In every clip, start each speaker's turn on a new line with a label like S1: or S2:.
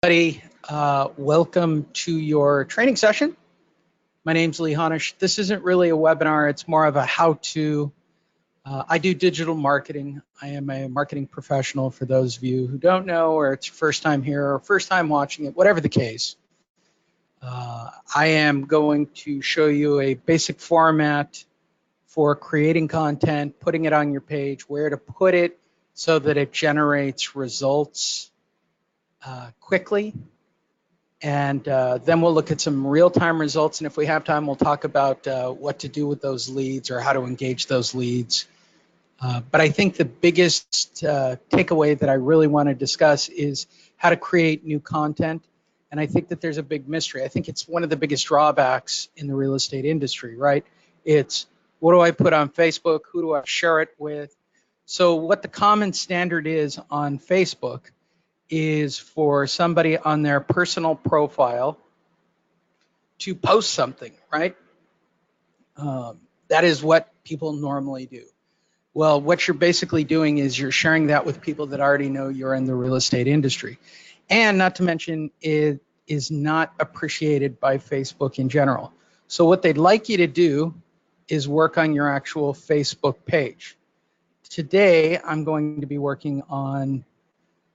S1: Everybody, welcome to your training session. My name's Lee Honish. This isn't really a webinar, it's more of a how-to. I do digital marketing. I am a marketing professional for those of you who don't know, or it's your first time here or first time watching it, whatever the case. I am going to show you a basic format for creating content, putting it on your page, where to put it so that it generates results quickly. And then we'll look at some real-time results. And if we have time, we'll talk about what to do with those leads or how to engage those leads. But I think the biggest takeaway that I really want to discuss is how to create new content. And I think that there's a big mystery. I think it's one of the biggest drawbacks in the real estate industry, right? It's what do I put on Facebook? Who do I share it with? So what the common standard is on Facebook is for somebody on their personal profile to post something, right? That is what people normally do. Well, what you're basically doing is you're sharing that with people that already know you're in the real estate industry. And not to mention, it is not appreciated by Facebook in general. So what they'd like you to do is work on your actual Facebook page. Today, I'm going to be working on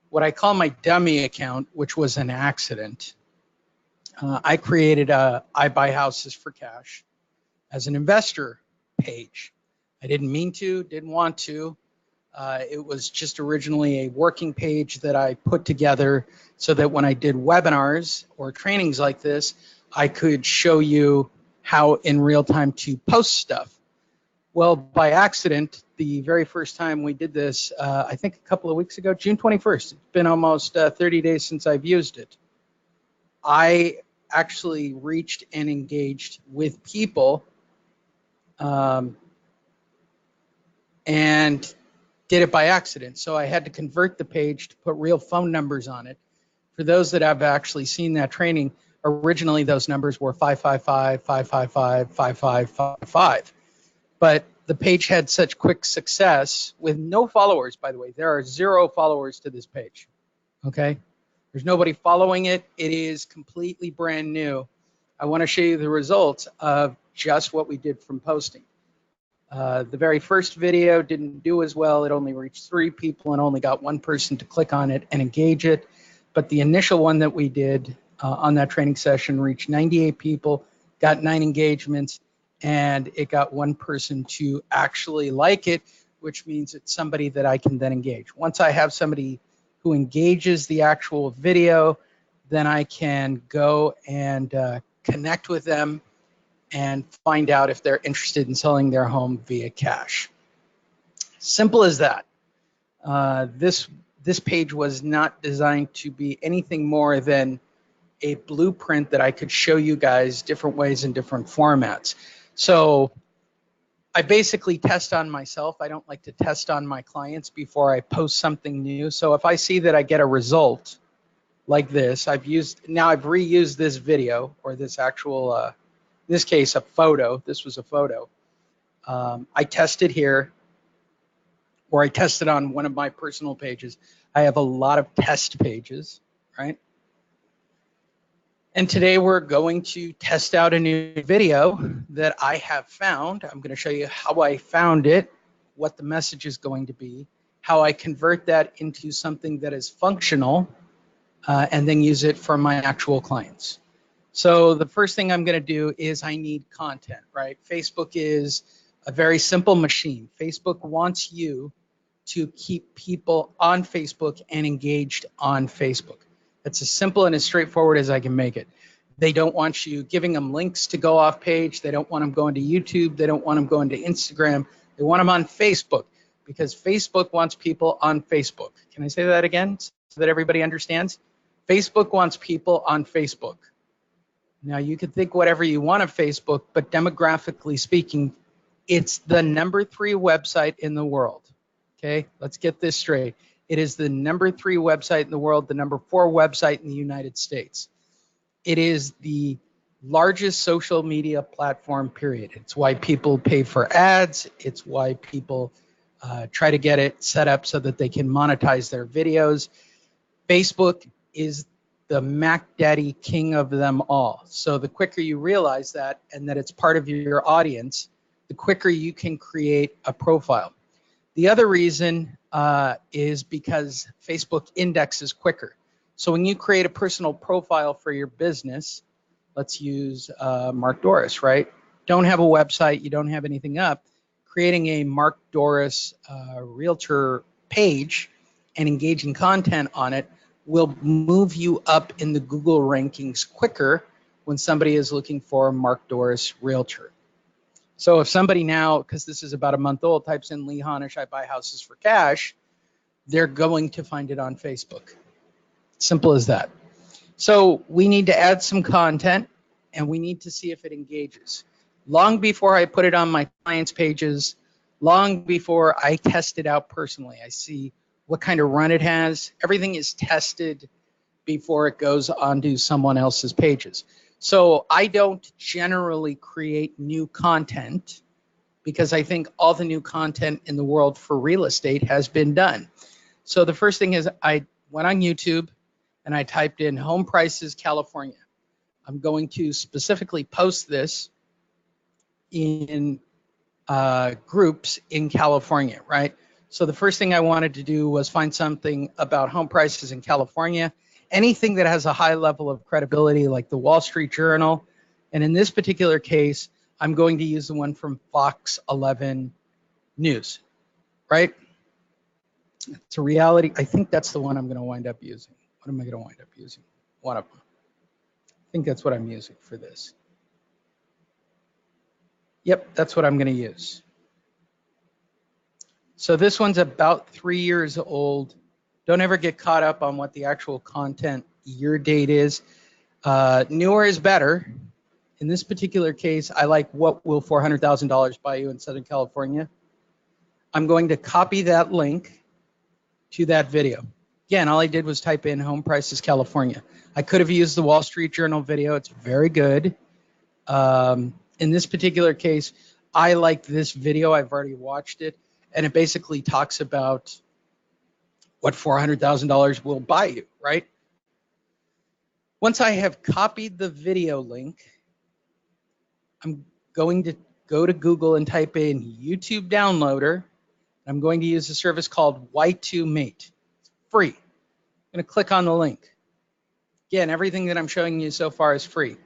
S1: what I call my dummy account, which was an accident. I created a I Buy Houses for Cash as an investor page. I didn't mean to, didn't want to. It was just originally a working page that I put together so that when I did webinars or trainings like this, I could show you how in real time to post stuff. Well, by accident, the very first time we did this, I think a couple of weeks ago, June 21st, it's been almost 30 days since I've used it. I actually reached and engaged with people and did it by accident. So I had to convert the page to put real phone numbers on it. For those that have actually seen that training, originally those numbers were 555, 555, 5555. But the page had such quick success with no followers, by the way. There are 0 followers to this page, okay? There's nobody following it. It is completely brand new. I want to show you the results of just what we did from posting. The very first video didn't do as well. It only reached 3 people and only got 1 person to click on it and engage it. But the initial one that we did on that training session reached 98 people, got 9 engagements, and it got 1 person to actually like it, which means it's somebody that I can then engage. Once I have somebody who engages the actual video, then I can go and connect with them and find out if they're interested in selling their home via cash. Simple as that. This page was not designed to be anything more than a blueprint that I could show you guys different ways and different formats. So I basically test on myself. I don't like to test on my clients before I post something new. So if I see that I get a result like this, I've reused this video or this actual, in this case, a photo. This was a photo. I tested here, or I tested on one of my personal pages. I have a lot of test pages, right? And today we're going to test out a new video that I have found. I'm going to show you how I found it, what the message is going to be, how I convert that into something that is functional, and then use it for my actual clients. So the first thing I'm going to do is I need content, right? Facebook is a very simple machine. Facebook wants you to keep people on Facebook and engaged on Facebook. It's as simple and as straightforward as I can make it. They don't want you giving them links to go off page. They don't want them going to YouTube. They don't want them going to Instagram. They want them on Facebook because Facebook wants people on Facebook. Can I say that again so that everybody understands? Facebook wants people on Facebook. Now, you could think whatever you want of Facebook, but demographically speaking, it's the #3 website in the world. Okay, let's get this straight. It is the #3 website in the world, the #4 website in the United States. It is the largest social media platform, period. It's why people pay for ads. It's why people try to get it set up so that they can monetize their videos. Facebook is the Mac Daddy king of them all. So the quicker you realize that and that it's part of your audience, the quicker you can create a profile. The other reason is because Facebook indexes quicker. So when you create a personal profile for your business, let's use Mark Doris, right? Don't have a website, you don't have anything up. Creating a Mark Doris realtor page and engaging content on it will move you up in the Google rankings quicker when somebody is looking for Mark Doris realtor. So if somebody now, because this is about a month old, types in Lee Honish, I buy houses for cash, they're going to find it on Facebook. Simple as that. So we need to add some content and we need to see if it engages. Long before I put it on my clients' pages, long before I test it out personally, I see what kind of run it has. Everything is tested before it goes onto someone else's pages. So I don't generally create new content because I think all the new content in the world for real estate has been done. So the first thing is I went on YouTube and I typed in home prices California. I'm going to specifically post this in groups in California, right? So the first thing I wanted to do was find something about home prices in California, anything that has a high level of credibility like the Wall Street Journal. And in this particular case, I'm going to use the one from Fox 11 News, right? It's a reality. I think that's the one I'm going to wind up using. What am I going to wind up using? One of them. I think that's what I'm using for this. Yep, that's what I'm going to use. So this one's about 3 years old. Don't ever get caught up on what the actual content year date is. Newer is better. In this particular case, I like what will $400,000 buy you in Southern California. I'm going to copy that link to that video. Again, all I did was type in home prices California. I could have used the Wall Street Journal video. It's very good. In this particular case, I like this video. I've already watched it. And it basically talks about what $400,000 will buy you, right? Once I have copied the video link, I'm going to go to Google and type in YouTube downloader. I'm going to use a service called Y2Mate. It's free. I'm going to click on the link. Again, everything that I'm showing you so far is free.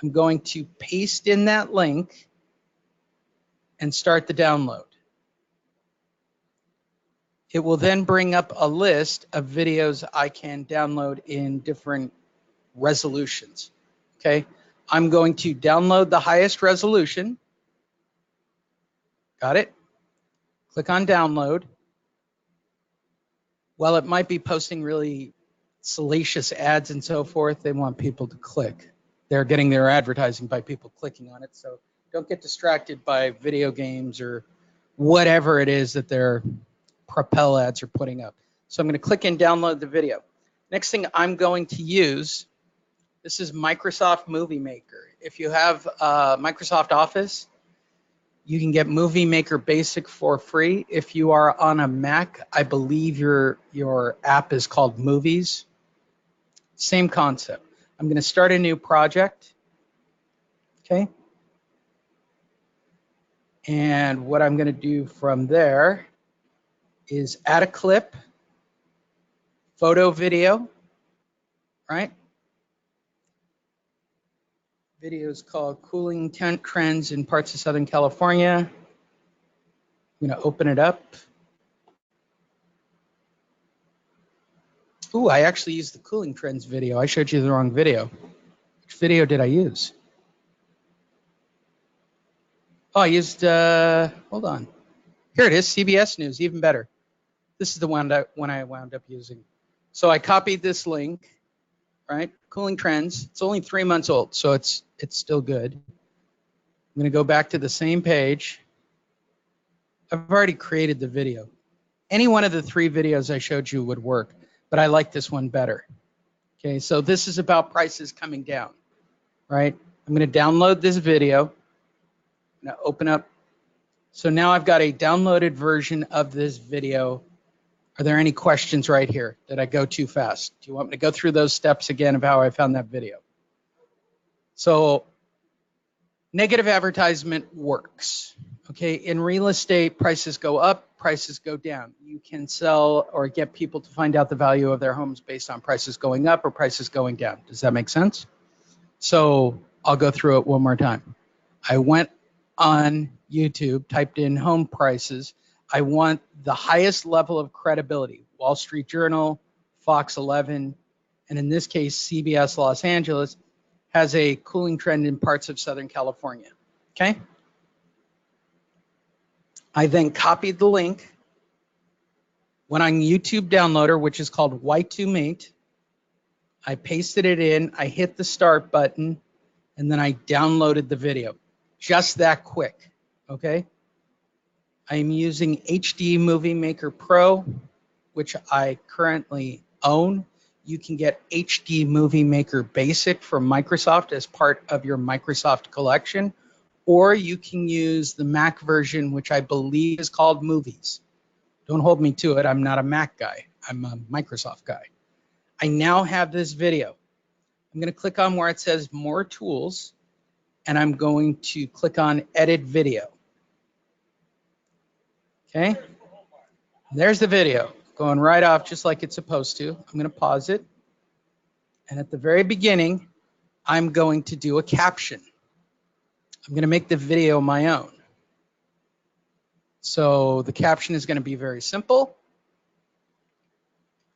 S1: I'm going to paste in that link and start the download. It will then bring up a list of videos I can download in different resolutions. Okay, I'm going to download the highest resolution. Got it? Click on download. While it might be posting really salacious ads and so forth, they want people to click. They're getting their advertising by people clicking on it. So don't get distracted by video games or whatever it is that their Propel ads are putting up. So I'm going to click and download the video. Next thing I'm going to use, this is Microsoft Movie Maker. If you have Microsoft Office, you can get Movie Maker Basic for free. If you are on a Mac, I believe your app is called Movies. Same concept. I'm going to start a new project. Okay. And what I'm going to do from there is add a clip, photo, video, right? Video is called Cooling Tent Trends in Parts of Southern California. I'm going to open it up. Ooh, I actually used the Cooling Trends video. I showed you the wrong video. Which video did I use? Oh, I used, hold on. Here it is, CBS News, even better. This is the one I wound up using. So I copied this link, right? Cooling Trends. It's only 3 months old, so it's still good. I'm going to go back to the same page. I've already created the video. Any one of the 3 videos I showed you would work, but I like this one better. Okay, so this is about prices coming down, right? I'm going to download this video. I'm going to open up. So now I've got a downloaded version of this video Are there any questions right here? Did I go too fast? Do you want me to go through those steps again of how I found that video? So negative advertisement works. Okay, in real estate, prices go up, prices go down. You can sell or get people to find out the value of their homes based on prices going up or prices going down. Does that make sense? So I'll go through it one more time. I went on YouTube, typed in home prices. I want the highest level of credibility. Wall Street Journal, Fox 11, and in this case, CBS Los Angeles has a cooling trend in parts of Southern California. Okay. I then copied the link, went on YouTube Downloader, which is called Y2Mate. I pasted it in, I hit the start button, and then I downloaded the video. Just that quick, okay? I'm using HD Movie Maker Pro, which I currently own. You can get HD Movie Maker Basic from Microsoft as part of your Microsoft collection, or you can use the Mac version, which I believe is called Movies. Don't hold me to it. I'm not a Mac guy. I'm a Microsoft guy. I now have this video. I'm going to click on where it says More Tools, and I'm going to click on Edit Video. Okay. There's the video going right off just like it's supposed to. I'm going to pause it. And at the very beginning, I'm going to do a caption. I'm going to make the video my own. So the caption is going to be very simple.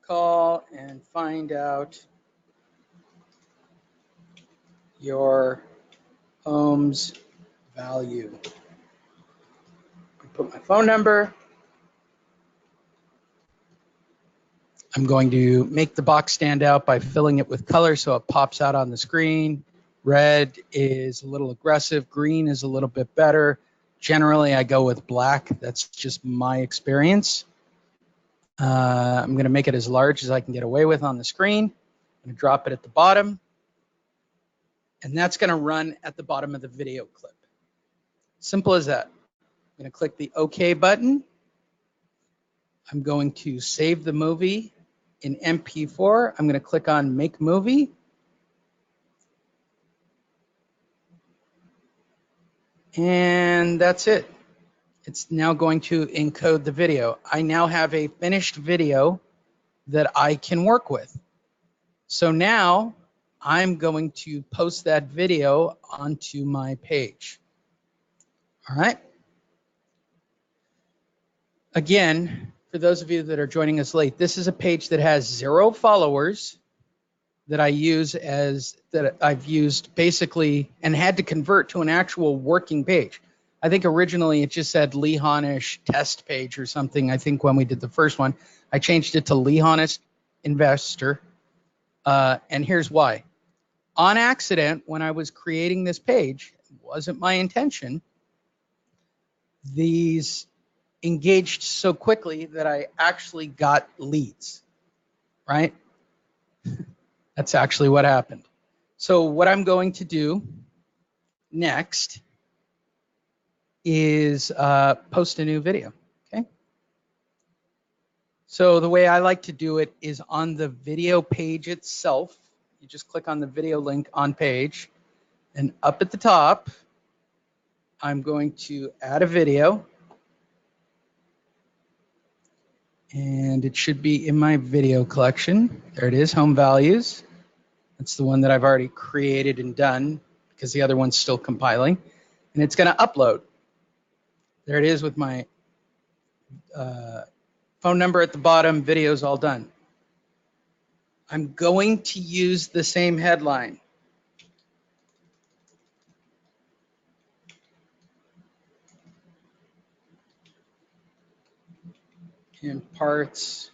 S1: Call and find out your home's value. I put my phone number. I'm going to make the box stand out by filling it with color so it pops out on the screen. Red is a little aggressive. Green is a little bit better. Generally, I go with black. That's just my experience. I'm going to make it as large as I can get away with on the screen. I'm going to drop it at the bottom. And that's going to run at the bottom of the video clip. Simple as that. I'm going to click the OK button. I'm going to save the movie in MP4. I'm going to click on Make Movie. And that's it. It's now going to encode the video. I now have a finished video that I can work with. So now I'm going to post that video onto my page. All right. Again, for those of you that are joining us late, this is a page that has 0 followers that I've used basically and had to convert to an actual working page. I think originally it just said Lee Honish test page or something. I think when we did the first one, I changed it to Lee Honish Investor. And here's why. On accident, when I was creating this page, it wasn't my intention, these engaged so quickly that I actually got leads, right? That's actually what happened. So what I'm going to do next is post a new video, okay? So the way I like to do it is on the video page itself. You just click on the video link on page, and up at the top, I'm going to add a video. And it should be in my video collection. There it is, Home Values. That's the one that I've already created and done because the other one's still compiling. And it's going to upload. There it is with my phone number at the bottom. Video's all done. I'm going to use the same headline. In parts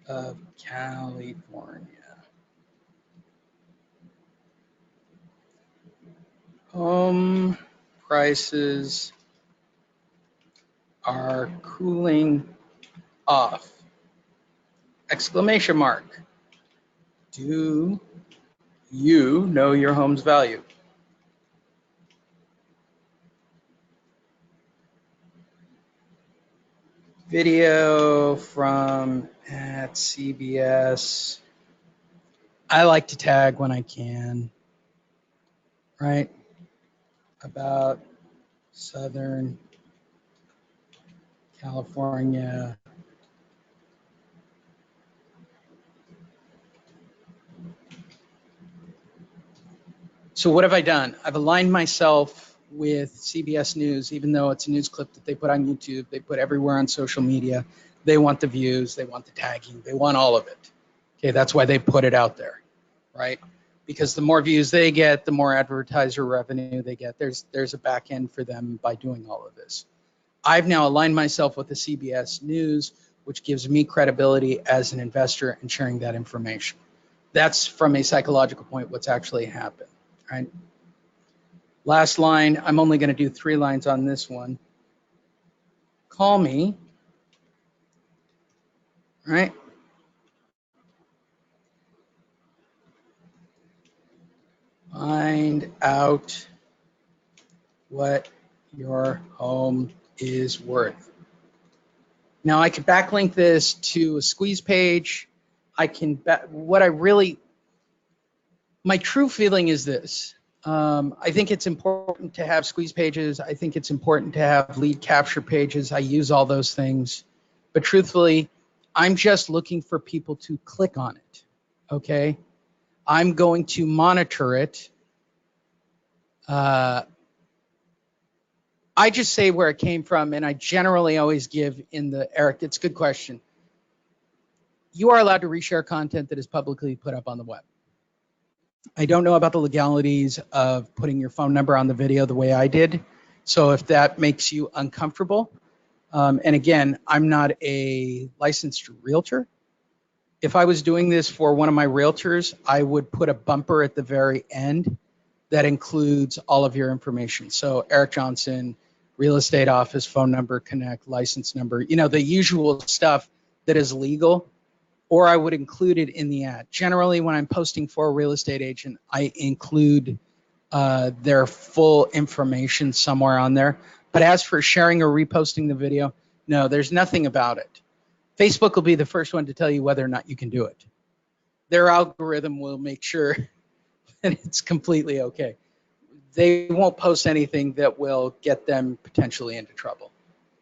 S1: of California, home prices are cooling off. Exclamation mark. Do you know your home's value? video from at CBS. I like to tag when I can, right? About Southern California. So what have I done? I've aligned myself with CBS News, even though it's a news clip that they put on YouTube, they put everywhere on social media. They want the views, they want the tagging, they want all of it. Okay, that's why they put it out there, right? Because the more views they get, the more advertiser revenue they get. There's a back end for them by doing all of this. I've now aligned myself with the CBS News, which gives me credibility as an investor in sharing that information. That's from a psychological point what's actually happened, right? Last line, I'm only going to do 3 lines on this one. Call me, right? Find out what your home is worth. Now I could backlink this to a squeeze page. I can, my true feeling is this. I think it's important to have squeeze pages. I think it's important to have lead capture pages. I use all those things. But truthfully, I'm just looking for people to click on it, okay? I'm going to monitor it. I just say where it came from, and I generally always give in the, Eric, it's a good question. You are allowed to reshare content that is publicly put up on the web. I don't know about the legalities of putting your phone number on the video the way I did. So if that makes you uncomfortable, and again, I'm not a licensed realtor. If I was doing this for one of my realtors, I would put a bumper at the very end that includes all of your information. So Eric Johnson, real estate office, phone number, connect, license number, you know, the usual stuff that is legal, or I would include it in the ad. Generally, when I'm posting for a real estate agent, I include their full information somewhere on there. But as for sharing or reposting the video, no, there's nothing about it. Facebook will be the first one to tell you whether or not you can do it. Their algorithm will make sure that it's completely okay. They won't post anything that will get them potentially into trouble.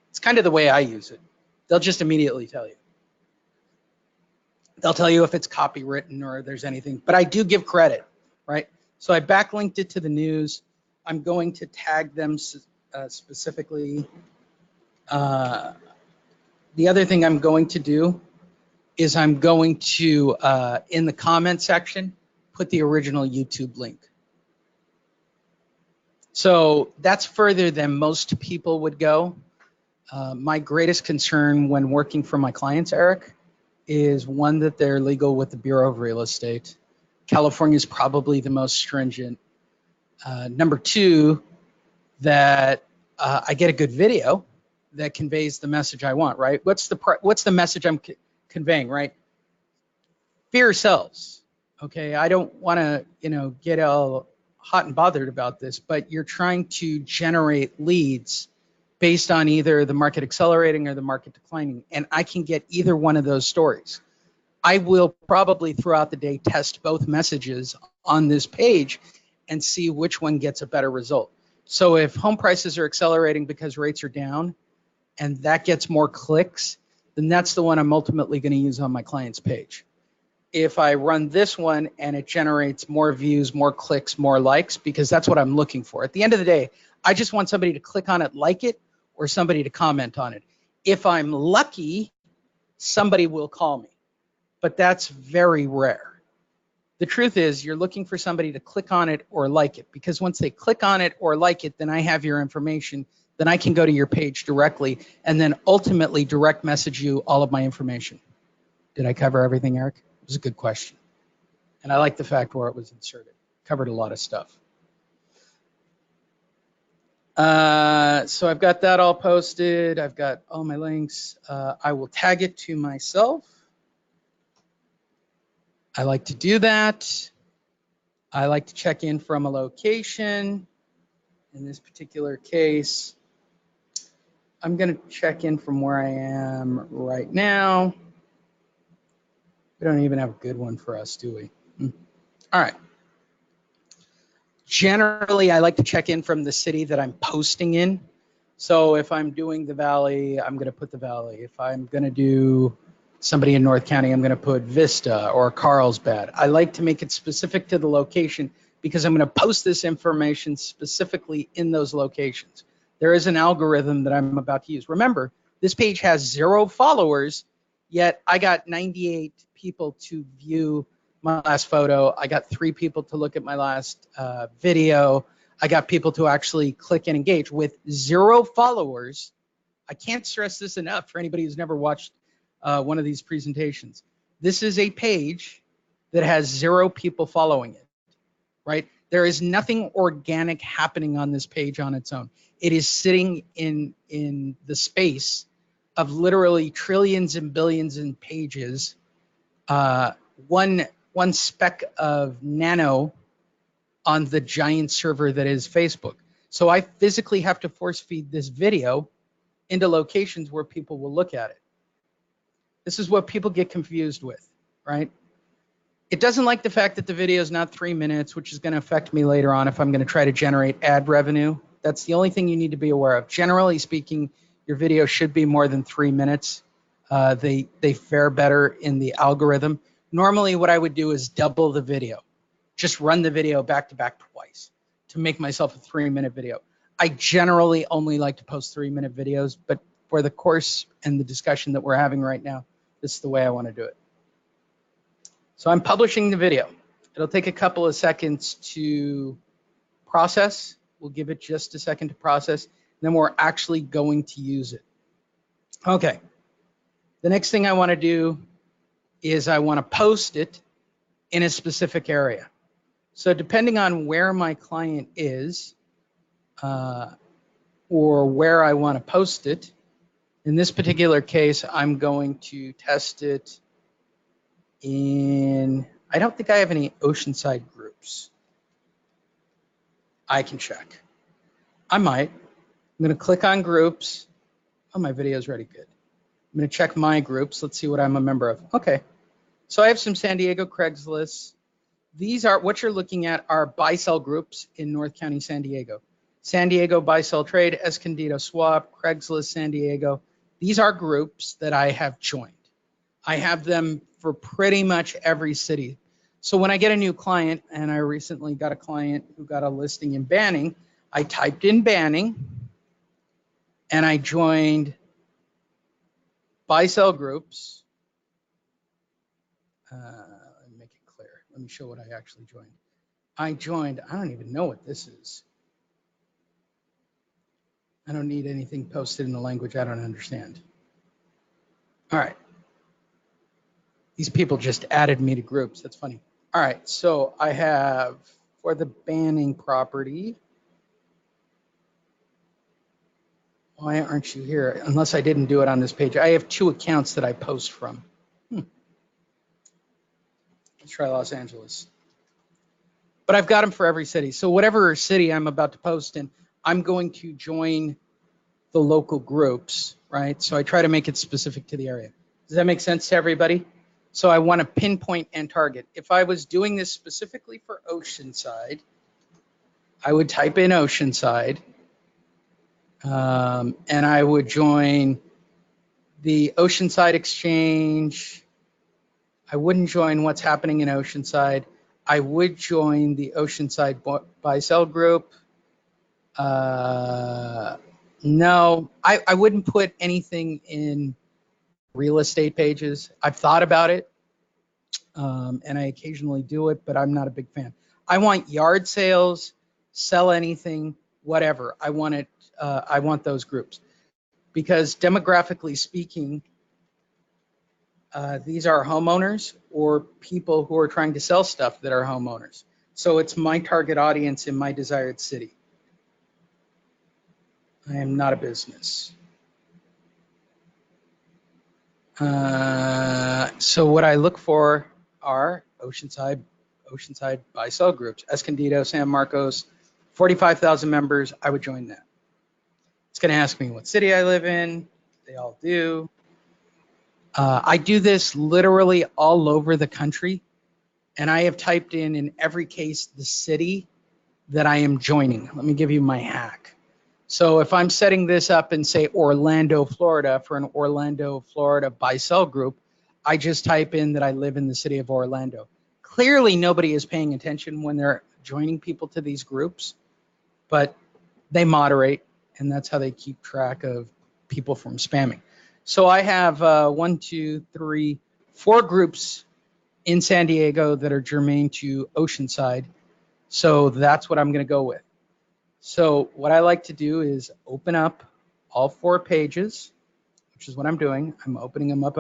S1: It's kind of the way I use it. They'll just immediately tell you. They'll tell you if it's copywritten or there's anything, but I do give credit, right? So I backlinked it to the news. I'm going to tag them specifically. The other thing I'm going to do is I'm going to, in the comment section, put the original YouTube link. So that's further than most people would go. My greatest concern when working for my clients, Eric, is one, that they're legal with the Bureau of Real Estate. California is probably the most stringent. Number 2, that I get a good video that conveys the message I want, right? What's the message I'm conveying, right? Fear sells. Okay, I don't want to, get all hot and bothered about this, but you're trying to generate leads based on either the market accelerating or the market declining, and I can get either one of those stories. I will probably throughout the day test both messages on this page and see which one gets a better result. So if home prices are accelerating because rates are down and that gets more clicks, then that's the one I'm ultimately going to use on my client's page. If I run this one and it generates more views, more clicks, more likes, because that's what I'm looking for. At the end of the day, I just want somebody to click on it, like it, or somebody to comment on it. If I'm lucky, somebody will call me, but that's very rare. The truth is you're looking for somebody to click on it or like it, because once they click on it or like it, then I have your information. Then I can go to your page directly and then ultimately direct message you all of my information. Did I cover everything, Eric? It was a good question. And I like the fact where it was inserted. Covered a lot of stuff. So I've got that all posted. I've got all my links. I will tag it to myself. I like to do that. I like to check in from a location. In this particular case, I'm going to check in from where I am right now. We don't even have a good one for us, do we? All right. Generally, I like to check in from the city that I'm posting in. So if I'm doing the Valley, I'm going to put the Valley. If I'm going to do somebody in North County, I'm going to put Vista or Carlsbad. I like to make it specific to the location because I'm going to post this information specifically in those locations. There is an algorithm that I'm about to use. Remember, this page has 0 followers, yet I got 98 people to view my last photo. I got 3 people to look at my last video. I got people to actually click and engage. With 0 followers, I can't stress this enough for anybody who's never watched one of these presentations. This is a page that has 0 people following it, right? There is nothing organic happening on this page on its own. It is sitting in the space of literally trillions and billions in pages. One speck of nano on the giant server that is Facebook. So I physically have to force feed this video into locations where people will look at it. This is what people get confused with, right? It doesn't like the fact that the video is not 3 minutes, which is going to affect me later on if I'm going to try to generate ad revenue. That's the only thing you need to be aware of. Generally speaking, your video should be more than 3 minutes. They fare better in the algorithm. Normally, what I would do is double the video. Just run the video back to back twice to make myself a 3-minute video. I generally only like to post 3-minute videos, but for the course and the discussion that we're having right now, this is the way I want to do it. So I'm publishing the video. It'll take a couple of seconds to process. We'll give it just a second to process. Then we're actually going to use it. Okay. The next thing I want to do is I want to post it in a specific area. So depending on where my client is or where I want to post it, in this particular case, I'm going to test it in, I don't think I have any Oceanside groups. I can check. I might. I'm going to click on groups. Oh, my video is ready. Good. I'm going to check my groups. Let's see what I'm a member of. Okay. So I have some San Diego Craigslist. These are, what you're looking at are buy-sell groups in North County, San Diego. San Diego Buy-Sell Trade, Escondido Swap, Craigslist San Diego. These are groups that I have joined. I have them for pretty much every city. So when I get a new client, and I recently got a client who got a listing in Banning, I typed in Banning, and I joined buy-sell groups. Let me make it clear. Let me show what I actually joined. I don't even know what this is. I don't need anything posted in a language I don't understand. All right. These people just added me to groups. That's funny. All right. So I have, for the Banning property, why aren't you here? Unless I didn't do it on this page. I have 2 accounts that I post from. Let's try Los Angeles. But I've got them for every city. So whatever city I'm about to post in, I'm going to join the local groups, right? So I try to make it specific to the area. Does that make sense to everybody? So I want to pinpoint and target. If I was doing this specifically for Oceanside, I would type in Oceanside, and I would join the Oceanside Exchange. I wouldn't join what's happening in Oceanside. I would join the Oceanside buy-sell group. No, I wouldn't put anything in real estate pages. I've thought about it, and I occasionally do it, but I'm not a big fan. I want yard sales, sell anything, whatever. I want it. I want those groups because demographically speaking, these are homeowners or people who are trying to sell stuff that are homeowners. So it's my target audience in my desired city. I am not a business. So what I look for are Oceanside buy-sell groups. Escondido, San Marcos, 45,000 members. I would join that. It's going to ask me what city I live in. They all do. I do this literally all over the country, and I have typed in every case the city that I am joining. Let me give you my hack. So if I'm setting this up in, say, Orlando, Florida, for an Orlando, Florida buy-sell group, I just type in that I live in the city of Orlando. Clearly, nobody is paying attention when they're joining people to these groups, but they moderate, and that's how they keep track of people from spamming. So I have 1, 2, 3, 4 groups in San Diego that are germane to Oceanside. So that's what I'm going to go with. So what I like to do is open up all 4 pages, which is what I'm doing. I'm opening them up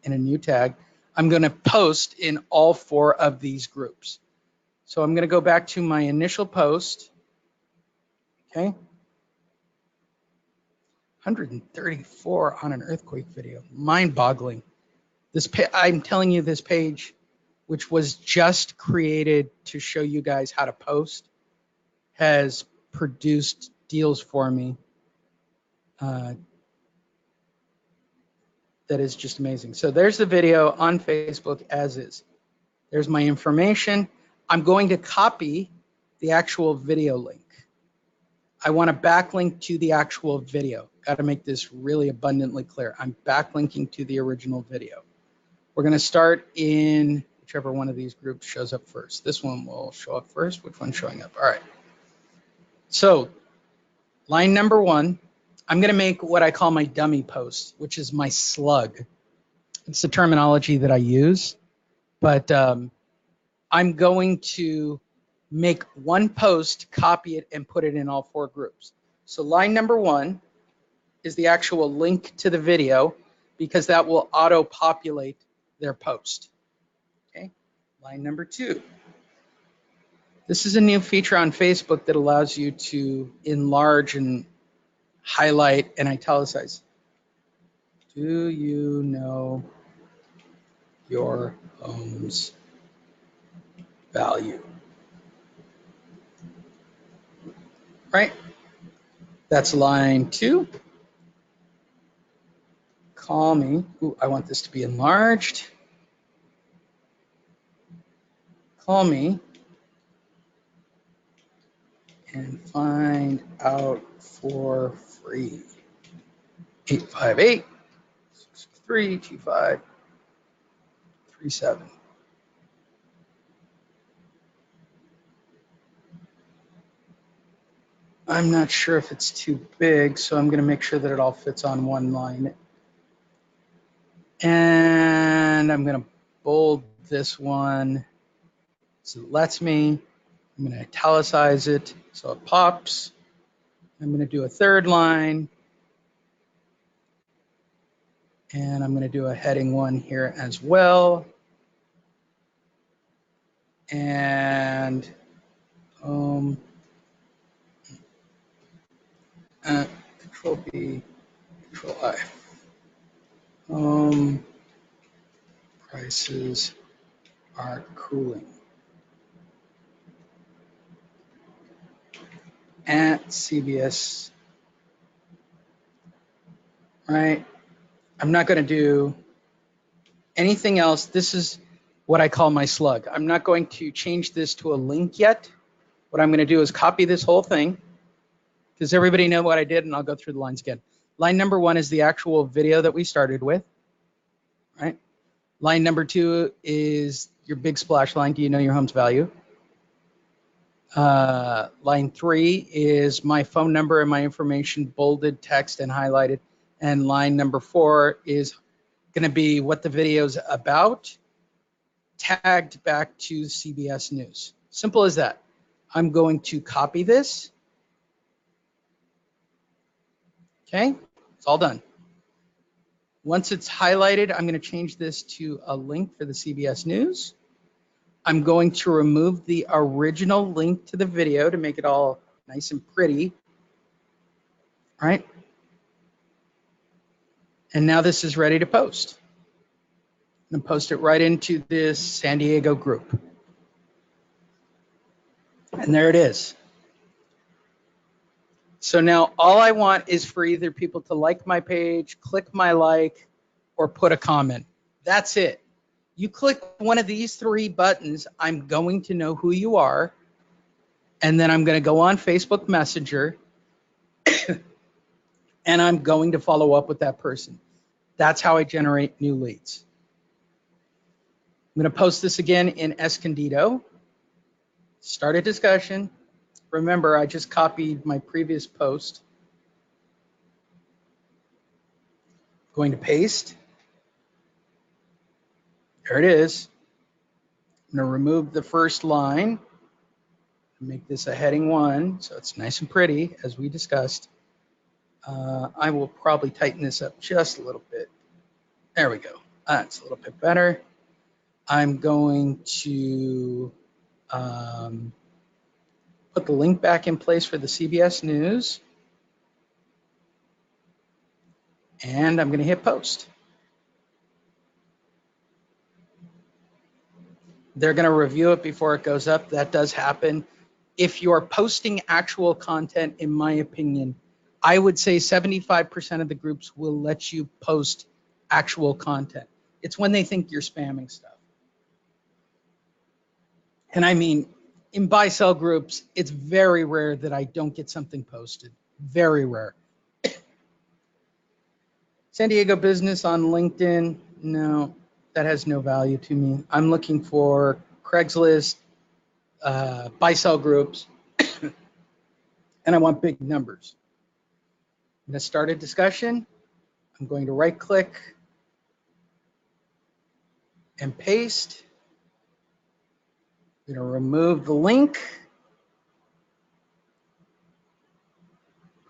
S1: in a new tag. I'm going to post in all 4 of these groups. So I'm going to go back to my initial post. Okay. 134 on an earthquake video. Mind-boggling. I'm telling you, this page, which was just created to show you guys how to post, has produced deals for me that is just amazing. So there's the video on Facebook as is. There's my information. I'm going to copy the actual video link. I want to backlink to the actual video. Got to make this really abundantly clear. I'm backlinking to the original video. We're going to start in whichever one of these groups shows up first. This one will show up first. Which one's showing up? All right. So line number 1, I'm going to make what I call my dummy post, which is my slug. It's the terminology that I use, but I'm going to make one post, copy it, and put it in all 4 groups. So line number 1 is the actual link to the video, because that will auto-populate their post. Okay, line number 2. This is a new feature on Facebook that allows you to enlarge and highlight and italicize. Do you know your home's value? Right? That's line 2. Call me. Ooh, I want this to be enlarged. Call me and find out for free. 858-663-2537. I'm not sure if it's too big, so I'm going to make sure that it all fits on one line. And I'm going to bold this one so it lets me. I'm going to italicize it so it pops. I'm going to do a 3rd line. And I'm going to do a heading 1 here as well. And Control B, Control I. Prices are cooling at CBS. Right. I'm not going to do anything else. This is what I call my slug. I'm not going to change this to a link yet. What I'm going to do is copy this whole thing. Does everybody know what I did? And I'll go through the lines again. Line number 1 is the actual video that we started with. Right. Line number 2 is your big splash line. Do you know your home's value? Line 3 is my phone number and my information, bolded, text, and highlighted. And line number 4 is going to be what the video's about, tagged back to CBS News. Simple as that. I'm going to copy this. Okay, it's all done. Once it's highlighted, I'm going to change this to a link for the CBS News. I'm going to remove the original link to the video to make it all nice and pretty. All right. And now this is ready to post. I'm going to post it right into this San Diego group. And there it is. So now all I want is for either people to like my page, click my like, or put a comment. That's it. You click one of these three buttons, I'm going to know who you are. And then I'm going to go on Facebook Messenger and I'm going to follow up with that person. That's how I generate new leads. I'm going to post this again in Escondido. Start a discussion. Remember, I just copied my previous post. Going to paste. There it is. I'm going to remove the first line. Make this a heading 1, so it's nice and pretty, as we discussed. I will probably tighten this up just a little bit. There we go. That's a little bit better. I'm going to put the link back in place for the CBS News. And I'm going to hit post. They're going to review it before it goes up. That does happen. If you're posting actual content, in my opinion, I would say 75% of the groups will let you post actual content. It's when they think you're spamming stuff. And I mean, in buy-sell groups, it's very rare that I don't get something posted. Very rare. San Diego business on LinkedIn, no, that has no value to me. I'm looking for Craigslist, buy-sell groups, and I want big numbers. I'm going to start a discussion. I'm going to right-click and paste. I'm going to remove the link,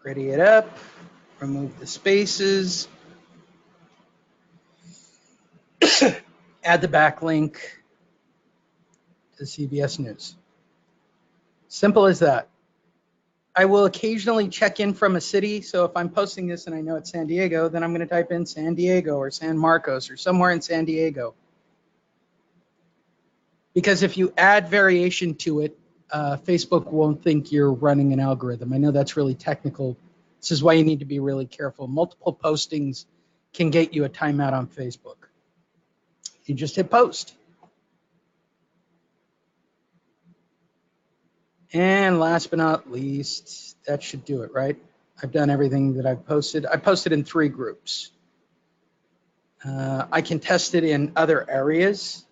S1: pretty it up, remove the spaces, add the backlink to CBS News. Simple as that. I will occasionally check in from a city. So if I'm posting this and I know it's San Diego, then I'm going to type in San Diego or San Marcos or somewhere in San Diego. Because if you add variation to it, Facebook won't think you're running an algorithm. I know that's really technical. This is why you need to be really careful. Multiple postings can get you a timeout on Facebook. You just hit post. And last but not least, that should do it, right? I've done everything that I've posted. I posted in 3 groups. I can test it in other areas.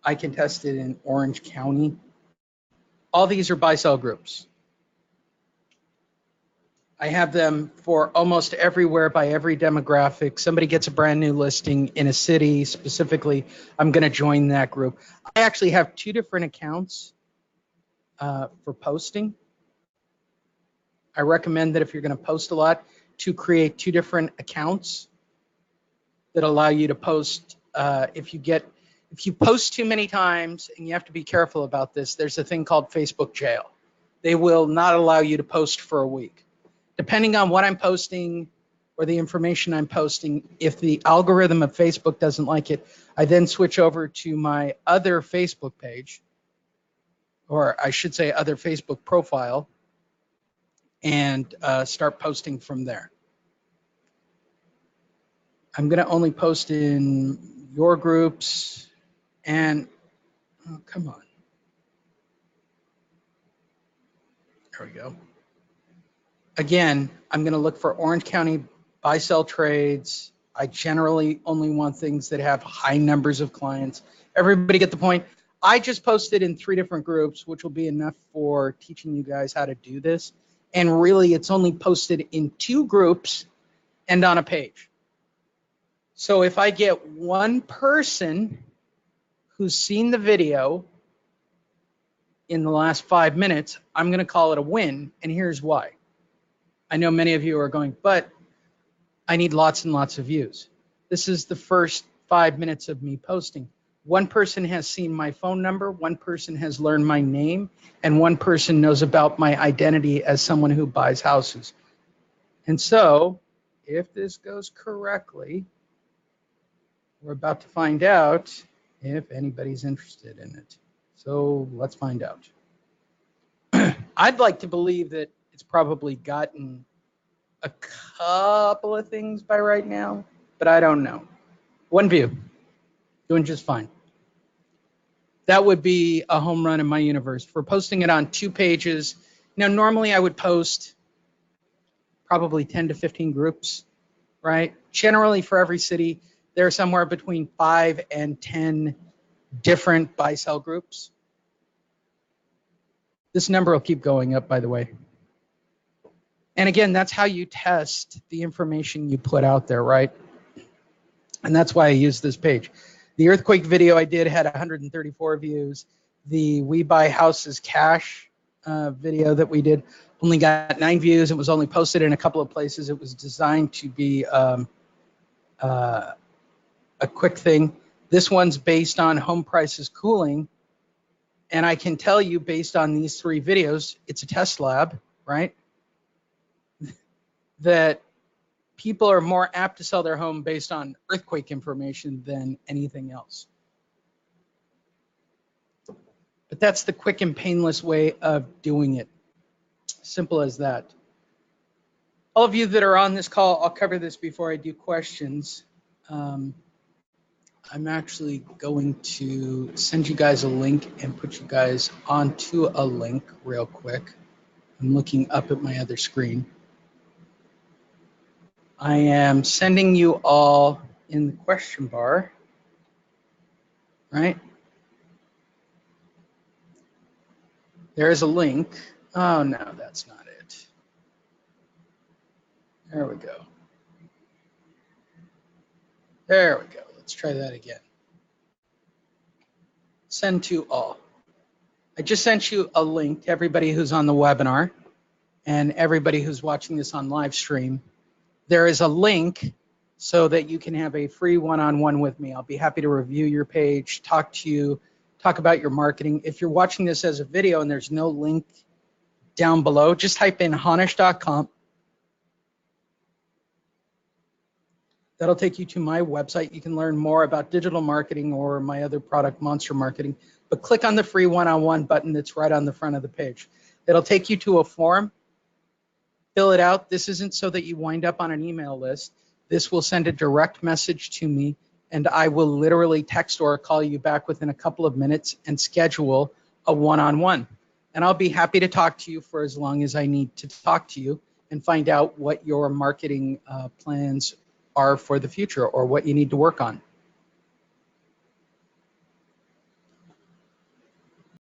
S1: I can test it in Orange County. All these are buy-sell groups. I have them for almost everywhere by every demographic. Somebody gets a brand new listing in a city specifically, I'm going to join that group. I actually have 2 different accounts for posting. I recommend that if you're going to post a lot, to create 2 different accounts that allow you to post. If you post too many times, and you have to be careful about this, there's a thing called Facebook jail. They will not allow you to post for a week. Depending on what I'm posting or the information I'm posting, if the algorithm of Facebook doesn't like it, I then switch over to my other Facebook page, or I should say other Facebook profile, and start posting from there. I'm going to only post in your groups and, oh, come on. There we go. Again, I'm going to look for Orange County buy-sell trades. I generally only want things that have high numbers of clients. Everybody get the point? I just posted in 3 different groups, which will be enough for teaching you guys how to do this. And really, it's only posted in 2 groups and on a page. So if I get one person who's seen the video in the last 5 minutes, I'm going to call it a win. And here's why. I know many of you are going, but I need lots and lots of views. This is the first 5 minutes of me posting. One person has seen my phone number, one person has learned my name, and one person knows about my identity as someone who buys houses. And so, if this goes correctly, we're about to find out if anybody's interested in it. So let's find out. I'd like to believe that It's probably gotten a couple of things by right now, but I don't know. One view, doing just fine. That would be a home run in my universe. For posting it on 2 pages, now normally I would post probably 10 to 15 groups, right? Generally for every city, there are somewhere between 5 and 10 different buy-sell groups. This number will keep going up, by the way. And again, that's how you test the information you put out there, right? And that's why I use this page. The earthquake video I did had 134 views. The We Buy Houses Cash video that we did only got 9 views. It was only posted in a couple of places. It was designed to be a quick thing. This one's based on home prices cooling. And I can tell you based on these 3 videos, it's a test lab, right? That people are more apt to sell their home based on earthquake information than anything else. But that's the quick and painless way of doing it. Simple as that. All of you that are on this call, I'll cover this before I do questions. I'm actually going to send you guys a link and put you guys onto a link real quick. I'm looking up at my other screen. I am sending you all in the question bar, right? There is a link. Oh, no, that's not it. There we go. There we go. Let's try that again. Send to all. I just sent you a link to everybody who's on the webinar and everybody who's watching this on live stream. There is a link so that you can have a free one-on-one with me. I'll be happy to review your page, talk to you, talk about your marketing. If you're watching this as a video and there's no link down below, just type in honish.com. That'll take you to my website. You can learn more about digital marketing or my other product, Monster Marketing. But click on the free one-on-one button that's right on the front of the page. It'll take you to a form. Fill it out. This isn't so that you wind up on an email list. This will send a direct message to me, and I will literally text or call you back within a couple of minutes and schedule a one-on-one. And I'll be happy to talk to you for as long as I need to talk to you and find out what your marketing plans are for the future or what you need to work on.